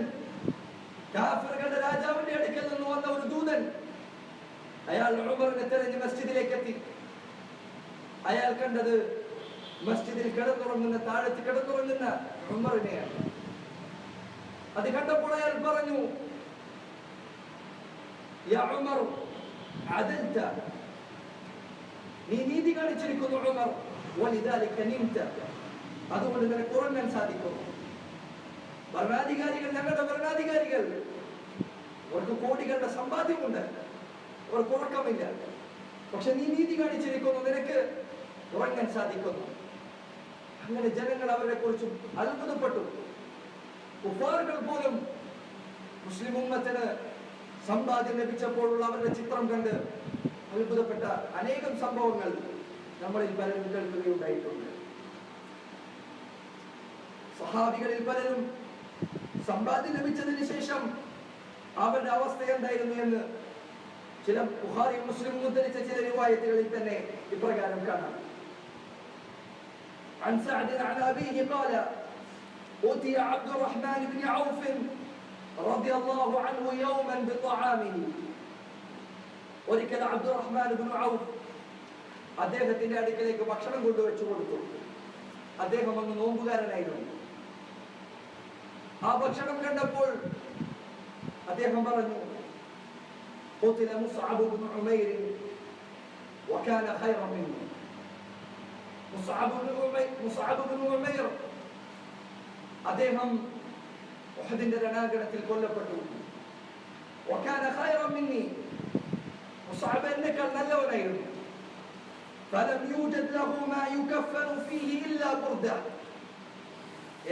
കാഫിറുകളുടെ രാജാവിന്റെ അടുക്കൽ നിന്ന് വന്ന ഒരു ദൂതൻ, അയാൾ ഉമറിനെ തെരഞ്ഞ് മസ്ജിദിലേക്ക് എത്തി. അയാൾ കണ്ടത് മസ്ജിദിൽ കിടന്നുറങ്ങുന്ന, താഴത്ത് കിടന്നുറങ്ങുന്ന ഉമറിനെയാണ്. അത് കണ്ടപ്പോൾ അയാൾ പറഞ്ഞു, യാ ഉമർ അദൽത, നീ നീതി കാണിച്ചിരിക്കുന്നു ഉമർ, വലിദാലിക നിംത, അതുകൊണ്ട് നിനക്ക് ഉറങ്ങാൻ സാധിക്കുന്നു. ഭരണാധികാരികൾ, ഞങ്ങളുടെ ഭരണാധികാരികൾ, അവർക്ക് കോടികളുടെ സമ്പാദ്യമുണ്ട്, അവർക്ക് ഉറക്കമില്ല. പക്ഷെ നീ നീതി കാണിച്ചിരിക്കുന്നു, നിനക്ക് ഉറങ്ങാൻ സാധിക്കുന്നു. അങ്ങനെ ജനങ്ങൾ അവരെ കുറിച്ച് അത്ഭുതപ്പെട്ടു. കുഫാറുകൾ പോലും മുസ്ലിം ഉമ്മത്തിന് സമ്പാദ്യം ലഭിച്ചപ്പോഴുള്ള അവരുടെ ചിത്രം കണ്ട് അത്ഭുതപ്പെട്ട അനേകം സംഭവങ്ങൾ നമ്മളിൽ പലരും കേൾക്കുകയുണ്ടായിട്ടുണ്ട്. സഹാബികളിൽ പലരും സമ്പാദ്യം ലഭിച്ചതിന് ശേഷം അവരുടെ അവസ്ഥ എന്തായിരുന്നു എന്ന് ചില ബുഖാരി മുസ്ലിം ഉദ്ധരിച്ച ചില റിവായത്തുകളിൽ തന്നെ ഇപ്രകാരം കാണാം. عن سعد عن أبيه قال أوتي عبد الرحمن بن عوف رضي الله عنه يوما بطعامه. ഒരിക്കൽ അബ്ദുറഹ്മാൻ ഇബ്നു ഔഫ് അദ്ദേഹത്തിന്റെ അടുക്കലേക്ക് ഭക്ഷണം കൊണ്ടുവച്ചു കൊടുത്തു. അദ്ദേഹം അന്ന് നോമ്പുകാരനായിരുന്നു. ആ ഭക്ഷണം കണ്ടപ്പോൾ അദ്ദേഹം പറഞ്ഞു, قتل مصعب بن عمير وكان خيرا منه. മുസ്അബ് ബിൻ ഉമൈർ അദ്ദേഹം ഉഹദിന്റെ രണാങ്കണത്തിൽ കൊല്ലപ്പെട്ടു. وكان خيرا مني, മുസ്അബ് എന്നേക്കാൾ നല്ലവനായിരുന്നു. فلم يوجد له ما يكفن فيه إلا بردة.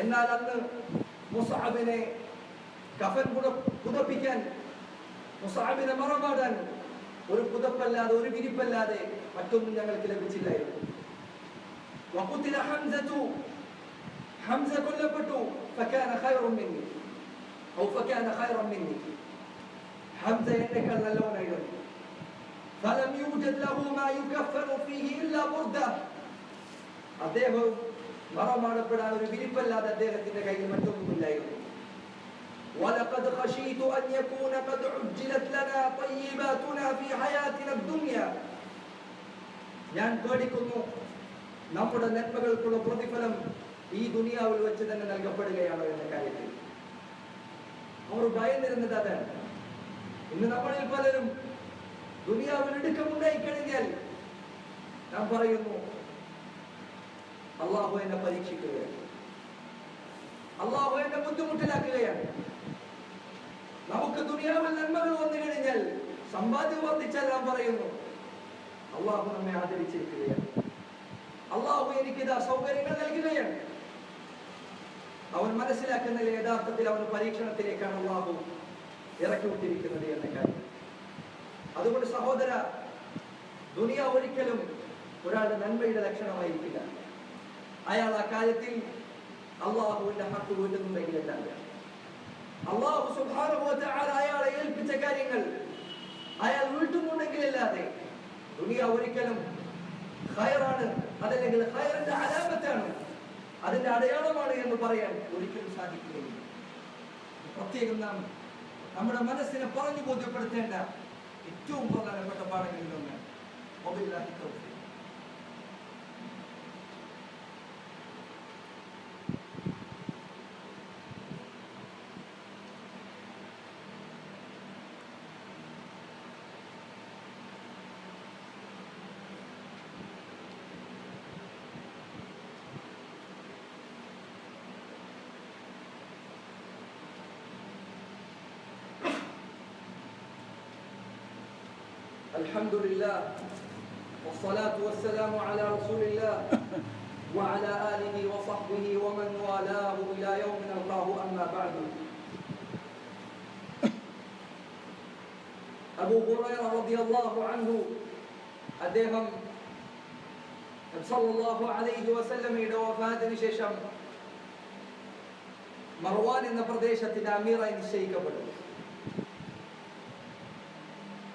എന്നാൽ അന്ന് മുസ്അബിനെ കഫൻ പുതപ്പിക്കാൻ, മുസ്അബിനെ മറമാടാൻ ഒരു പുതപ്പല്ലാതെ, ഒരു വിരിപ്പല്ലാതെ മറ്റൊന്നും ഞങ്ങൾക്ക് ലഭിച്ചില്ലായിരുന്നു. وقتل حمزة, حمزة കൊല്ലപ്പെട്ടു. فكان خير مني أو فكان خيرا مني, حمزة എന്നേക്കാൾ നല്ലവനായിരുന്നു. فلم يوجد له ما يكفن فيه إلا بردة. അദ്ദേഹം മറമാടപ്പെടാൻ ഒരു വിരിപ്പല്ലാതെ അദ്ദേഹത്തിന്റെ കയ്യിൽ മറ്റൊന്നുമില്ലായിരുന്നു. ولقد خشيت أن يكون قد عجلت لنا طيباتنا في حياتنا الدنيا. ഞാൻ പേടിക്കുന്നു നമ്മുടെ നന്മകൾക്കുള്ള പ്രതിഫലം ഈ ദുനിയാവിൽ വെച്ച് തന്നെ നൽകപ്പെടുകയാണോ എന്ന കാര്യത്തിൽ. അവർ ഭയന്നിരുന്നത് അതാണ്. ഇന്ന് നമ്മളിൽ പലരും ദുനിയാവിൽ ഇടുക്കമുണ്ടായി കഴിഞ്ഞാൽ നാം പറയുന്നു, അള്ളാഹു എന്നെ പരീക്ഷിക്കുകയാണ്, അള്ളാഹു എന്നെ ബുദ്ധിമുട്ടിലാക്കുകയാണ്. നമുക്ക് ദുനിയാവിൽ നന്മകൾ വന്നു കഴിഞ്ഞാൽ, സമ്പാദ്യം വർദ്ധിച്ചാൽ നാം പറയുന്നു, അള്ളാഹു നമ്മെ ആദരിച്ചിരിക്കുകയാണ്, അള്ളാഹു എനിക്കിതാ സൗകര്യങ്ങൾ നൽകുകയാണ്. അവൻ മനസ്സിലാക്കുന്നില്ല യഥാർത്ഥത്തിൽ അവൻ പരീക്ഷണത്തിലേക്കാണ് അള്ളാഹു ഇറക്കി വിട്ടിരിക്കുന്നത് എന്ന കാര്യം. അതുകൊണ്ട് സഹോദര, ദുനിയ ഒരിക്കലും ഒരാളുടെ നന്മയുടെ ലക്ഷണമായിരിക്കില്ല. അയാൾ ആ കാര്യത്തിൽ അള്ളാഹുവിന്റെ ഹക്ക് വീട്ടുന്നുണ്ടെങ്കിലല്ല. അല്ലാഹു സുബ്ഹാനഹു വ തആല അയാളെ ഏൽപ്പിച്ച കാര്യങ്ങൾ അയാൾ വീട്ടുന്നുണ്ടെങ്കിലല്ലാതെ ദുനിയ ഒരിക്കലും ഖൈറാണ്, അതല്ലെങ്കിൽ ഖൈറിന്റെ അലാമത്താണ്, അതിന്റെ അടയാളമാണ് എന്ന് പറയാൻ ഒരിക്കലും സാധിക്കുകയില്ല. പ്രത്യേകം നാം നമ്മുടെ മനസ്സിനെ പറഞ്ഞു ബോധ്യപ്പെടുത്തേണ്ട ഏറ്റവും പ്രധാനപ്പെട്ട പാഠങ്ങളിലൊന്ന് വബില്ലാഹി തൗഫീഖ്. الحمد لله والصلاة والسلام على رسول الله وعلى آله وصحبه ومن والاه إلى يوم نلقاه أما بعد. أبو هريرة رضي الله عنه അദ്ദേഹം സല്ലല്ലാഹു അലൈഹി വസല്ലമയുടെ വഫാത്തിന് ശേഷം മർവാൻ എന്ന പ്രദേശത്തിന്റെ അമീറായി നിശ്ചയിക്കപ്പെട്ടു.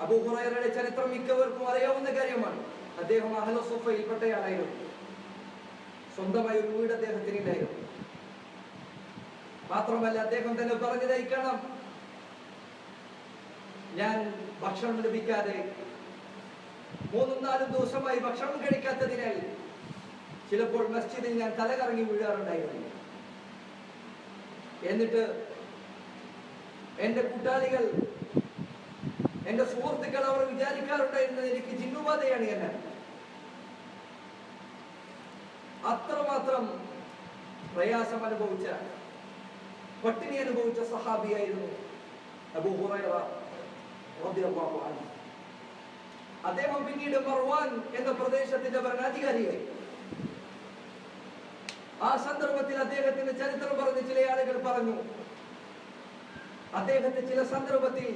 അബൂ ഹുറൈറയുടെ ചരിത്രം മിക്കവർക്കും അറിയാവുന്ന കാര്യമാണ്. അദ്ദേഹം അഹ്ലു സുഫയിൽപ്പെട്ടയാളായിരുന്നു. സ്വന്തമായി ഒരു വീട് അദ്ദേഹത്തിന് ഉണ്ടായിരുന്നു. മാത്രമല്ല അദ്ദേഹം തന്നെ പറഞ്ഞതായി കാണാം, ഞാൻ ഭക്ഷണം ലഭിക്കാതെ 3-4 ദിവസമായി ഭക്ഷണം കഴിക്കാത്തതിനാൽ ചിലപ്പോൾ മസ്ജിദിൽ ഞാൻ തലകറങ്ങി വീഴാറുണ്ടായിരുന്നു. എന്നിട്ട് എന്റെ കൂട്ടാളികൾ, എന്റെ സുഹൃത്തുക്കൾ അവർ വിചാരിക്കാറുണ്ടായിരുന്നത് എനിക്ക് ജിന്നുബാധയാണ് എന്ന്. അത്രമാത്രം പ്രയാസം അനുഭവിച്ച, പട്ടിണി അനുഭവിച്ച സഹാബിയായിരുന്നു അബൂ ഹുറൈറ റളിയല്ലാഹു അൻഹു. അദ്ദേഹം പിന്നീട് മർവാൻ എന്ന പ്രദേശത്തിന്റെ ഭരണാധികാരിയായി. ആ സന്ദർഭത്തിൽ അദ്ദേഹത്തിന്റെ ചരിത്രം പറഞ്ഞ് ചില ആളുകൾ പറഞ്ഞു, അദ്ദേഹത്തെ ചില സന്ദർഭത്തിൽ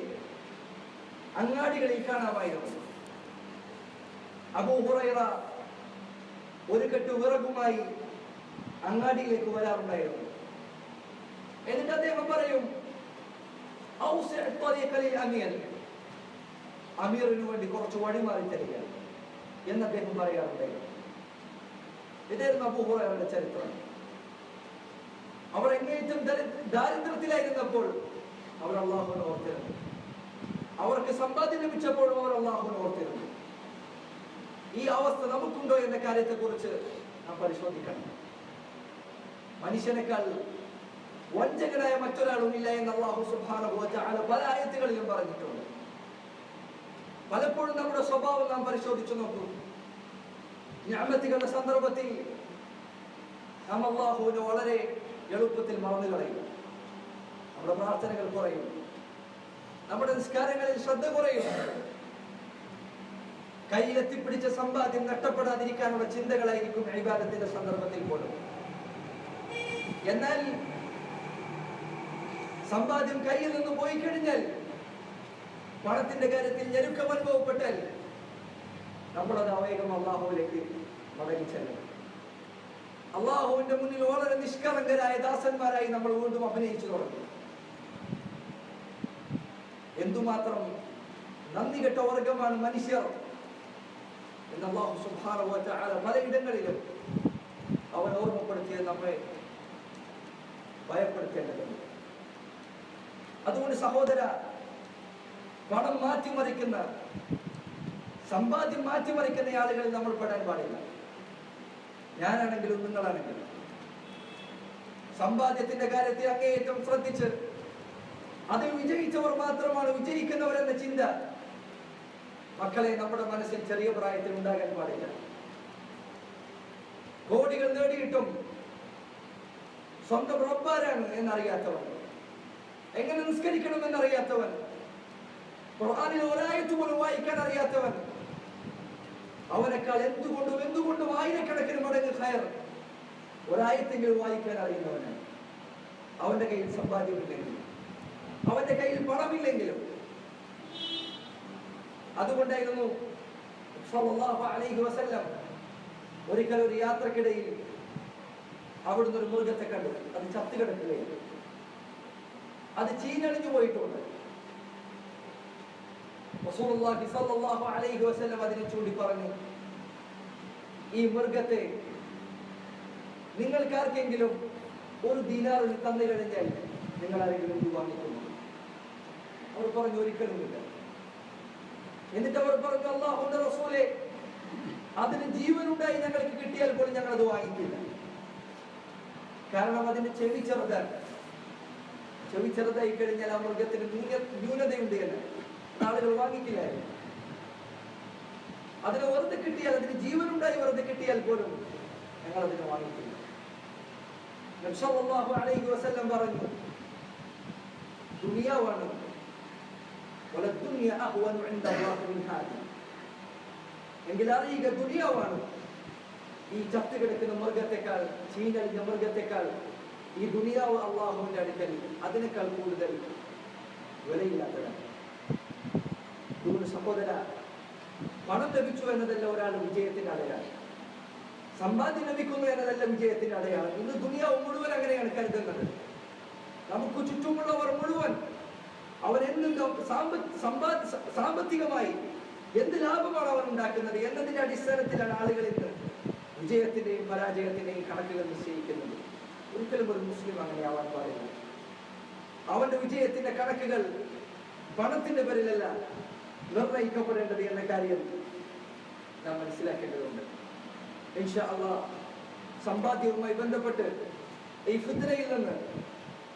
അങ്ങാടികളിൽ കാണാമായിരുന്നു. അബൂ ഹുറൈറ ഒരു കെട്ട് വിറകുമായി അങ്ങാടിയിലേക്ക് വരാറുണ്ടായിരുന്നു. എന്നിട്ട് അദ്ദേഹം പറയും, അമീറിന് വേണ്ടി കുറച്ച് വഴിമാറി തരിക എന്ന് അദ്ദേഹം പറയാറുണ്ടായിരുന്നു. ഇതായിരുന്നു അബൂ ഹുറൈറയുടെ ചരിത്രം. അവർ എങ്ങേയറ്റം ദാരിദ്ര്യത്തിലായിരുന്നപ്പോൾ അവർ അല്ലാഹുവിനെ ഓർത്തിരുന്നു. അവർക്ക് സമ്പാദ്യം ലഭിച്ചപ്പോഴും അവർ അല്ലാഹുവിനെ ഓർത്തിരുന്നു. ഈ അവസ്ഥ നമുക്കുണ്ടോ എന്ന കാര്യത്തെക്കുറിച്ച് നാം പരിശോധിക്കണം. മനുഷ്യനേക്കാൾ വഞ്ചകനായ മറ്റൊരാളും ഇല്ല എന്ന് അല്ലാഹു സുബ്ഹാനഹു വ തആല പല ആയത്തുകളിലും പറഞ്ഞിട്ടുണ്ട്. പലപ്പോഴും നമ്മുടെ സ്വഭാവം നാം പരിശോധിച്ചു നോക്കൂ. നിഅമത്തുകളുടെ സന്ദർഭത്തിൽ നാം അല്ലാഹുവിനെ വളരെ എളുപ്പത്തിൽ മറന്നു കളയും. നമ്മുടെ പ്രാർത്ഥനകൾ കുറയും, നമ്മുടെ നിസ്കാരങ്ങളിൽ ശ്രദ്ധ കുറയും. കയ്യിലെത്തിപ്പിടിച്ച സമ്പാദ്യം നഷ്ടപ്പെടാതിരിക്കാനുള്ള ചിന്തകളായിരിക്കും ഇബാദത്തിന്റെ സന്ദർഭത്തിൽ പോലും. എന്നാൽ സമ്പാദ്യം കയ്യിൽ നിന്ന് പോയി കഴിഞ്ഞാൽ, പണത്തിന്റെ കാര്യത്തിൽ ഞെരുക്കം അനുഭവപ്പെട്ടാൽ നമ്മളത് വേഗം അള്ളാഹുവിലേക്ക് മടങ്ങിച്ചെല്ലും. അള്ളാഹുവിന്റെ മുന്നിൽ വളരെ നിഷ്കളങ്കരായ ദാസന്മാരായി നമ്മൾ വീണ്ടും അഭിനയിച്ചു തുടങ്ങും. എന്തുമാത്രം നന്ദി കെട്ട വർഗമാണ് മനുഷ്യർ എന്ന് അല്ലാഹു സുബ്ഹാനഹു വ തആല പലയിടങ്ങളിലും അവൻ ഓർമ്മപ്പെടുത്തിയത് നമ്മെ ഭയപ്പെടുത്തേണ്ടതുണ്ട്. അതുകൊണ്ട് സഹോദര, പണം മാറ്റിമറിക്കുന്ന, സമ്പാദ്യം മാറ്റിമറിക്കുന്ന ആളുകളിൽ നമ്മൾ പെടാൻ പാടില്ല. ഞാനാണെങ്കിലും നിങ്ങളാണെങ്കിലും സമ്പാദ്യത്തിന്റെ കാര്യത്തിൽ അങ്ങേയറ്റം ശ്രദ്ധിച്ച് അതിൽ വിജയിച്ചവർ മാത്രമാണ് വിജയിക്കുന്നവരെന്ന ചിന്ത മക്കളെ നമ്മുടെ മനസ്സിൽ ചെറിയ പ്രായത്തിൽ ഉണ്ടാകാൻ പാടില്ല. കോടികൾ നേടിയിട്ടും സ്വന്തം റബ്ബാരാണ് എന്നറിയാത്തവൻ, എങ്ങനെ നിസ്കരിക്കണം എന്നറിയാത്തവൻ, ഖുർആനിൽ ഒരായത്ത് പോലും വായിക്കാൻ അറിയാത്തവൻ, അവനേക്കാൾ എന്തുകൊണ്ടും ആയിരക്കണക്കിന് മടങ്ങ് ഖൈർ ഒരായത്തെങ്കിലും വായിക്കാൻ അറിയുന്നവനാണ്. അവന്റെ കയ്യിൽ സമ്പാദ്യമില്ലെങ്കിലും, അവന്റെ കയ്യിൽ പണമില്ലെങ്കിലും. അതുകൊണ്ടായിരുന്നു സല്ലല്ലാഹു അലൈഹി വസല്ലം ഒരിക്കൽ ഒരു യാത്രക്കിടയിൽ അവിടുന്ന് ഒരു മൃഗത്തെ കണ്ടു. അത് ചത്തുകിടക്കുകയായിരുന്നു. അത് ചീഞ്ഞളിഞ്ഞു പോയിട്ടുണ്ട്. റസൂലുള്ളാഹി സ്വല്ലല്ലാഹു അലൈഹി വസല്ലം അതിനെ ചൂണ്ടി പറഞ്ഞു, ഈ മൃഗത്തെ നിങ്ങൾക്കാർക്കെങ്കിലും ഒരു ദീനാറിന് തന്നു കഴിഞ്ഞാൽ നിങ്ങൾ ആരെങ്കിലും ഇത് വാങ്ങിക്കുന്നു? അവർ പറഞ്ഞു ഒരിക്കലുമില്ല. എന്നിട്ട് അവർ പറഞ്ഞു, അല്ലാഹുവിന്റെ റസൂലേ, അതിന് ജീവനുണ്ടായി ഞങ്ങൾക്ക് കിട്ടിയാൽ പോലും ഞങ്ങൾ അത് വാങ്ങിക്കില്ല. കാരണം അതിന്റെ ചെവി ചെറുതാണ്. ചെവി ചെറുതായി കഴിഞ്ഞാൽ ആ മൃഗത്തിന് ന്യൂനതയുണ്ട് എന്ന് ആളുകൾ വാങ്ങിക്കില്ലായിരുന്നു. അതിന് വെറുതെ കിട്ടിയാൽ, അതിന് ജീവനുണ്ടായി വെറുതെ കിട്ടിയാൽ പോലും ഞങ്ങൾ അതിനെ വാങ്ങിക്കില്ല. നബി സല്ലല്ലാഹു അലൈഹി വസല്ലം പറഞ്ഞു, ദുനിയാവാണ് എങ്കിൽ അറിയുക, ദുനിയാവാണ് ഈ ചത്തു കിടക്കുന്ന മൃഗത്തെക്കാൾ, ചീഞ്ഞളിഞ്ഞ മൃഗത്തെക്കാൾ ഈ ദുനിയാവ് അള്ളാഹുവിന്റെ അടുക്കൽ അതിനേക്കാൾ കൂടുതൽ വിലയില്ലാത്തതാണ്. അതുകൊണ്ട് സഹോദര, പണം ലഭിച്ചു എന്നതല്ല ഒരാൾ വിജയത്തിന്റെ അടയാളം. സമ്പാദ്യം ലഭിക്കുന്നു എന്നതല്ല വിജയത്തിന്റെ അടയാളം. ഇന്ന് ദുനിയാവ് മുഴുവൻ അങ്ങനെയാണ് കരുതുന്നത്. നമുക്ക് ചുറ്റുമുള്ളവർ മുഴുവൻ അവരെന്ത് സാമ്പത്തികമായി എന്ത് ലാഭമാണ് അവൻ ഉണ്ടാക്കുന്നത് എന്നതിന്റെ അടിസ്ഥാനത്തിലാണ് ആളുകൾ ഇന്ന് വിജയത്തിന്റെയും പരാജയത്തിന്റെയും കണക്കുകൾ നിശ്ചയിക്കുന്നത്. ഒരിക്കലും ഒരു മുസ്ലിം അങ്ങനെയാവാൻ പാടില്ല. അവന്റെ വിജയത്തിന്റെ കണക്കുകൾ പണത്തിന്റെ പേരിലല്ല നിർണയിക്കപ്പെടേണ്ടത് എന്ന കാര്യം നാം മനസ്സിലാക്കേണ്ടതുണ്ട്. ഇൻഷാ അല്ലാഹ് സമ്പാദ്യവുമായി ബന്ധപ്പെട്ട് ഈ ഫിത്നയിൽ നിന്ന്,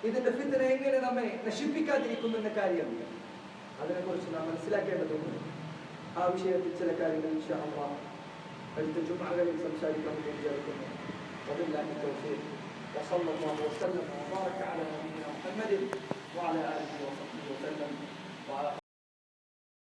ഇതിന്റെ ഫിത്ന എങ്ങനെ നമ്മെ നശിപ്പിക്കാതിരിക്കുന്നു എന്ന കാര്യം അതിനെക്കുറിച്ച് നാം മനസ്സിലാക്കേണ്ടതുണ്ട്. ആ വിഷയത്തിൽ ചില കാര്യങ്ങൾ ഇൻഷാ അല്ലാഹ് അടുത്ത ജുമുഅകളിൽ സംസാരിക്കാമെന്ന് വിചാരിക്കുന്നു. വബില്ലാഹി തൗഫീഖ്. വസല്ലല്ലാഹു വസല്ലം വബാറക അലാ നബിയിനാ മുഹമ്മദിൻ വഅലാ ആലിഹി വസഹ്ബിഹി വസല്ലം.